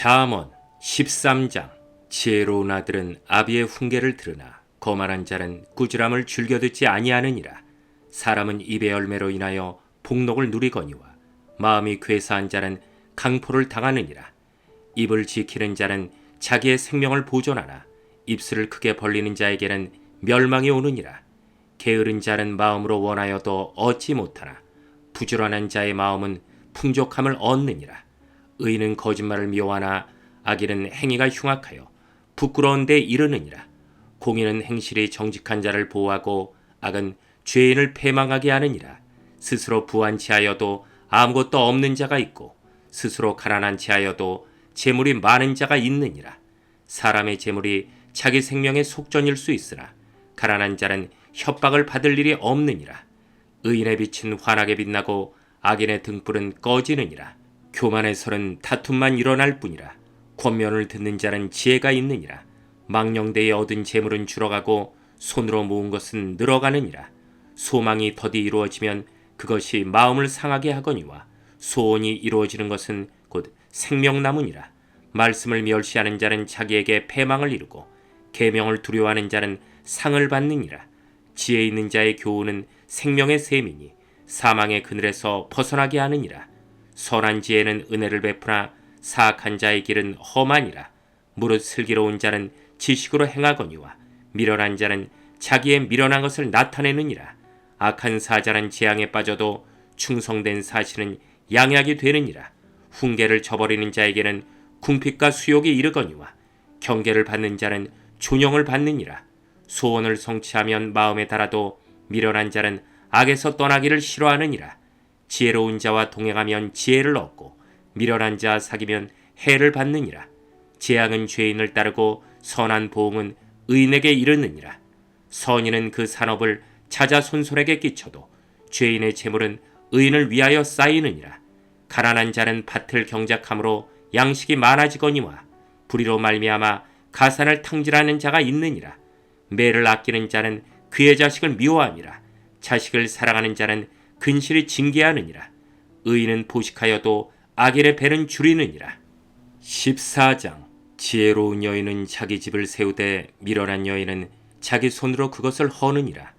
잠언 13장. 지혜로운 아들은 아비의 훈계를 들으나 거만한 자는 꾸지람을 즐겨 듣지 아니하느니라. 사람은 입의 열매로 인하여 복록을 누리거니와 마음이 괴사한 자는 강포를 당하느니라. 입을 지키는 자는 자기의 생명을 보존하나 입술을 크게 벌리는 자에게는 멸망이 오느니라. 게으른 자는 마음으로 원하여도 얻지 못하나 부지런한 자의 마음은 풍족함을 얻느니라. 의인은 거짓말을 미워하나 악인은 행위가 흉악하여 부끄러운 데 이르느니라. 공의는 행실이 정직한 자를 보호하고 악은 죄인을 패망하게 하느니라. 스스로 부한치 하여도 아무것도 없는 자가 있고 스스로 가난한치 하여도 재물이 많은 자가 있느니라. 사람의 재물이 자기 생명의 속전일 수 있으나 가난한 자는 협박을 받을 일이 없느니라. 의인의 빛은 환하게 빛나고 악인의 등불은 꺼지느니라. 교만에서는 다툼만 일어날 뿐이라. 권면을 듣는 자는 지혜가 있느니라. 망령되이 얻은 재물은 줄어가고 손으로 모은 것은 늘어가느니라. 소망이 더디 이루어지면 그것이 마음을 상하게 하거니와 소원이 이루어지는 것은 곧 생명나무니라. 말씀을 멸시하는 자는 자기에게 패망을 이루고 계명을 두려워하는 자는 상을 받느니라. 지혜 있는 자의 교훈은 생명의 셈이니 사망의 그늘에서 벗어나게 하느니라. 선한 지혜는 은혜를 베푸나 사악한 자의 길은 험하니라. 무릇 슬기로운 자는 지식으로 행하거니와 미련한 자는 자기의 미련한 것을 나타내느니라. 악한 사자는 재앙에 빠져도 충성된 사실은 양약이 되느니라. 훈계를 저버리는 자에게는 궁핍과 수욕이 이르거니와 경계를 받는 자는 존영을 받느니라. 소원을 성취하면 마음에 달아도 미련한 자는 악에서 떠나기를 싫어하느니라. 지혜로운 자와 동행하면 지혜를 얻고 미련한 자 사귀면 해를 받느니라. 재앙은 죄인을 따르고 선한 보응은 의인에게 이르느니라. 선인은 그 산업을 자자손손에게 끼쳐도 죄인의 재물은 의인을 위하여 쌓이느니라. 가난한 자는 밭을 경작함으로 양식이 많아지거니와 불의로 말미암아 가산을 탕질하는 자가 있느니라. 매를 아끼는 자는 그의 자식을 미워함이라. 자식을 사랑하는 자는 근실이 징계하느니라. 의인은 보식하여도 악인의 배는 줄이느니라. 14장. 지혜로운 여인은 자기 집을 세우되 미련한 여인은 자기 손으로 그것을 허느니라.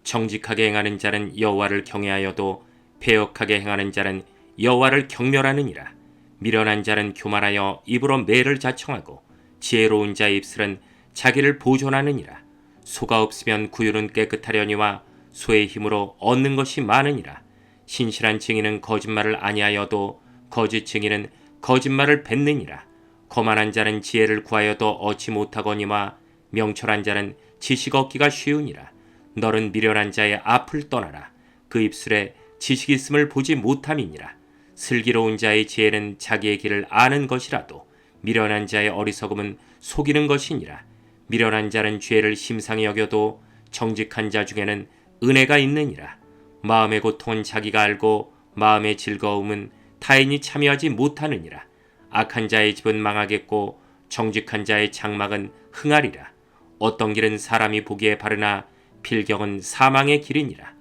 정직하게 행하는 자는 여호와를 경외하여도 패역하게 행하는 자는 여호와를 경멸하느니라. 미련한 자는 교만하여 입으로 매를 자청하고 지혜로운 자의 입술은 자기를 보존하느니라. 소가 없으면 구유는 깨끗하려니와 소의 힘으로 얻는 것이 많으니라. 신실한 증인은 거짓말을 아니하여도 거짓 증인은 거짓말을 뱉느니라. 거만한 자는 지혜를 구하여도 얻지 못하거니와 명철한 자는 지식 얻기가 쉬우니라. 너는 미련한 자의 앞을 떠나라. 그 입술에 지식 있음을 보지 못함이니라. 슬기로운 자의 지혜는 자기의 길을 아는 것이라도 미련한 자의 어리석음은 속이는 것이니라. 미련한 자는 죄를 심상히 여겨도 정직한 자 중에는 은혜가 있느니라. 마음의 고통은 자기가 알고 마음의 즐거움은 타인이 참여하지 못하느니라. 악한 자의 집은 망하겠고 정직한 자의 장막은 흥하리라. 어떤 길은 사람이 보기에 바르나 필경은 사망의 길이니라.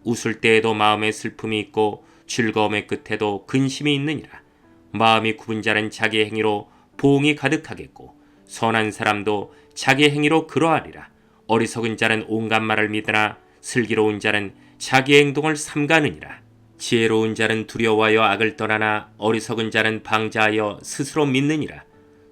웃을 때에도 마음에 슬픔이 있고 즐거움의 끝에도 근심이 있느니라. 마음이 굽은 자는 자기 행위로 보응이 가득하겠고 선한 사람도 자기 행위로 그러하리라. 어리석은 자는 온갖 말을 믿으나 슬기로운 자는 자기 행동을 삼가느니라. 지혜로운 자는 두려워하여 악을 떠나나 어리석은 자는 방자하여 스스로 믿느니라.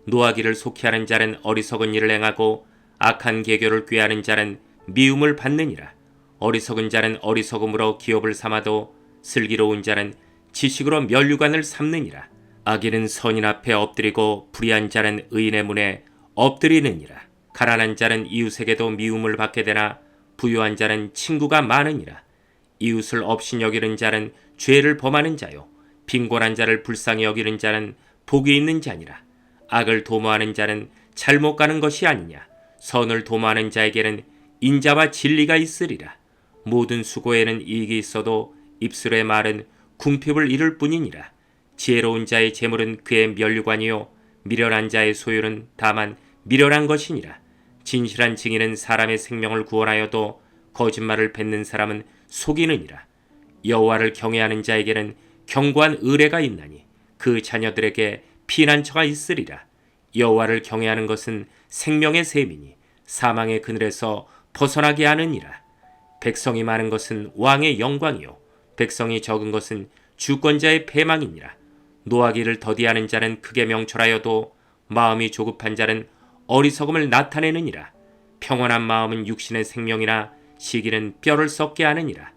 노하기를 속히하는 자는 어리석은 일을 행하고 악한 계교를 꾀하는 자는 미움을 받느니라. 어리석은 자는 어리석음으로 기업을 삼아도 슬기로운 자는 지식으로 면류관을 삼느니라. 악인은 선인 앞에 엎드리고 불의한 자는 의인의 문에 엎드리느니라. 가난한 자는 이웃에게도 미움을 받게 되나 부유한 자는 친구가 많으니라. 이웃을 업신 여기는 자는 죄를 범하는 자요 빈곤한 자를 불쌍히 여기는 자는 복이 있는 자니라. 악을 도모하는 자는 잘못 가는 것이 아니냐. 선을 도모하는 자에게는 인자와 진리가 있으리라. 모든 수고에는 이익이 있어도 입술의 말은 궁핍을 이룰 뿐이니라. 지혜로운 자의 재물은 그의 면류관이요 미련한 자의 소유는 다만 미련한 것이니라. 진실한 증인은 사람의 생명을 구원하여도 거짓말을 뱉는 사람은 속이느니라. 여호와를 경외하는 자에게는 견고한 의뢰가 있나니 그 자녀들에게 피난처가 있으리라. 여호와를 경외하는 것은 생명의 셈이니 사망의 그늘에서 벗어나게 하느니라. 백성이 많은 것은 왕의 영광이요 백성이 적은 것은 주권자의 패망이니라. 노하기를 더디하는 자는 크게 명철하여도 마음이 조급한 자는 어리석음을 나타내느니라. 평온한 마음은 육신의 생명이나 시기는 뼈를 썩게 하느니라.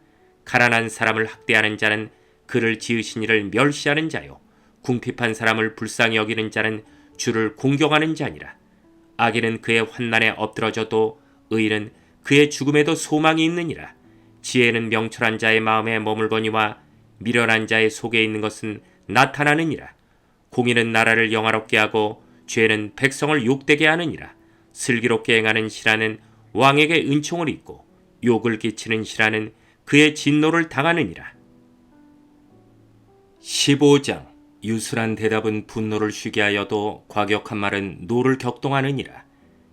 가난한 사람을 학대하는 자는 그를 지으신 이를 멸시하는 자요 궁핍한 사람을 불쌍히 여기는 자는 주를 공경하는 자니라. 악인은 그의 환난에 엎드러져도 의인은 그의 죽음에도 소망이 있느니라. 지혜는 명철한 자의 마음에 머물거니와 미련한 자의 속에 있는 것은 나타나느니라. 공의는 나라를 영화롭게 하고 죄는 백성을 욕되게 하느니라. 슬기롭게 행하는 신하는 왕에게 은총을 입고 욕을 끼치는 신하는 그의 진노를 당하느니라. 15장 유술한 대답은 분노를 쉬게 하여도 과격한 말은 노를 격동하느니라.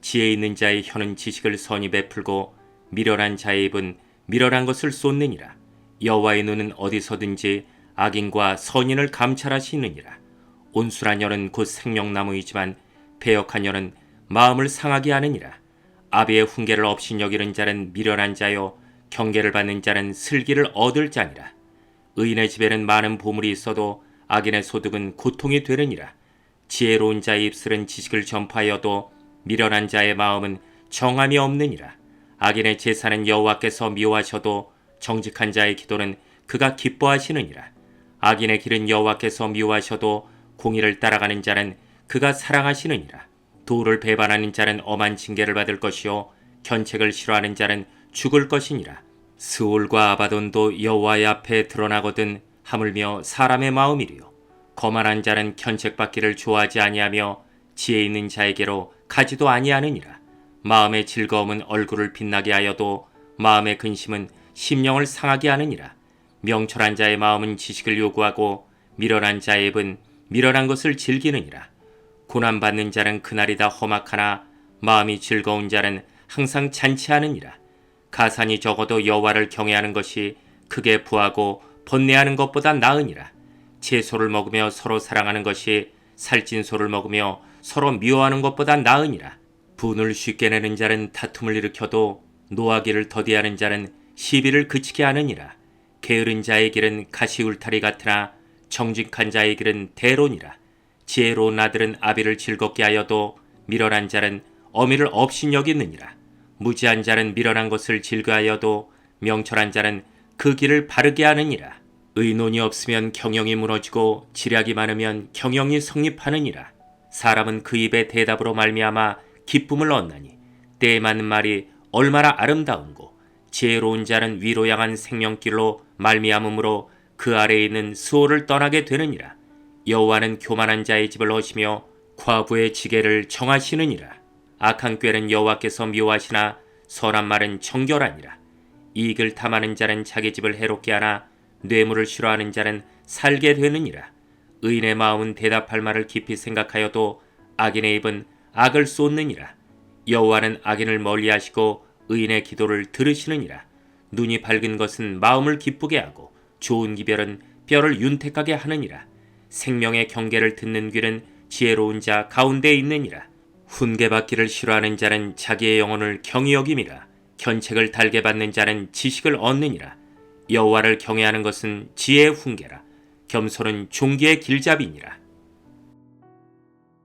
지혜 있는 자의 혀는 지식을 선히 베풀고 미련한 자의 입은 미련한 것을 쏟느니라. 여호와의 눈은 어디서든지 악인과 선인을 감찰하시느니라. 온순한 혀는 곧 생명나무이지만 배역한 혀는 마음을 상하게 하느니라. 아비의 훈계를 업신여기는 자는 미련한 자요 경계를 받는 자는 슬기를 얻을 자니라. 의인의 집에는 많은 보물이 있어도 악인의 소득은 고통이 되느니라. 지혜로운 자의 입술은 지식을 전파하여도 미련한 자의 마음은 정함이 없느니라. 악인의 제사는 여호와께서 미워하셔도 정직한 자의 기도는 그가 기뻐하시느니라. 악인의 길은 여호와께서 미워하셔도 공의를 따라가는 자는 그가 사랑하시느니라. 도를 배반하는 자는 엄한 징계를 받을 것이요 견책을 싫어하는 자는 죽을 것이니라. 스올과 아바돈도 여호와의 앞에 드러나거든 하물며 사람의 마음이리요. 거만한 자는 견책받기를 좋아하지 아니하며 지혜 있는 자에게로 가지도 아니하느니라. 마음의 즐거움은 얼굴을 빛나게 하여도 마음의 근심은 심령을 상하게 하느니라. 명철한 자의 마음은 지식을 요구하고 미련한 자의 입은 미련한 것을 즐기느니라. 고난받는 자는 그날이 다 험악하나 마음이 즐거운 자는 항상 잔치하느니라. 가산이 적어도 여호와를 경외하는 것이 크게 부하고 번뇌하는 것보다 나으니라. 채소를 먹으며 서로 사랑하는 것이 살찐 소를 먹으며 서로 미워하는 것보다 나으니라. 분을 쉽게 내는 자는 다툼을 일으켜도 노하기를 더디하는 자는 시비를 그치게 하느니라. 게으른 자의 길은 가시 울타리 같으나 정직한 자의 길은 대론이라. 지혜로운 아들은 아비를 즐겁게 하여도 미련한 자는 어미를 업신여기느니라. 무지한 자는 미련한 것을 즐거하여도 명철한 자는 그 길을 바르게 하느니라. 의논이 없으면 경영이 무너지고 지략이 많으면 경영이 성립하느니라. 사람은 그 입의 대답으로 말미암아 기쁨을 얻나니 때에 맞는 말이 얼마나 아름다운고 지혜로운 자는 위로 향한 생명길로 말미암음으로 그 아래에 있는 스올을 떠나게 되느니라. 여호와는 교만한 자의 집을 허시며 과부의 지게를 정하시느니라. 악한 꾀는 여호와께서 미워하시나 선한 말은 정결하니라. 이익을 탐하는 자는 자기 집을 해롭게 하나 뇌물을 싫어하는 자는 살게 되느니라. 의인의 마음은 대답할 말을 깊이 생각하여도 악인의 입은 악을 쏟느니라. 여호와는 악인을 멀리하시고 의인의 기도를 들으시느니라. 눈이 밝은 것은 마음을 기쁘게 하고 좋은 기별은 뼈를 윤택하게 하느니라. 생명의 경계를 듣는 귀는 지혜로운 자 가운데에 있느니라. 훈계받기를 싫어하는 자는 자기의 영혼을 경히 여김이라. 견책을 달게 받는 자는 지식을 얻느니라. 여호와를 경외하는 것은 지혜의 훈계라. 겸손은 종기의 길잡이니라.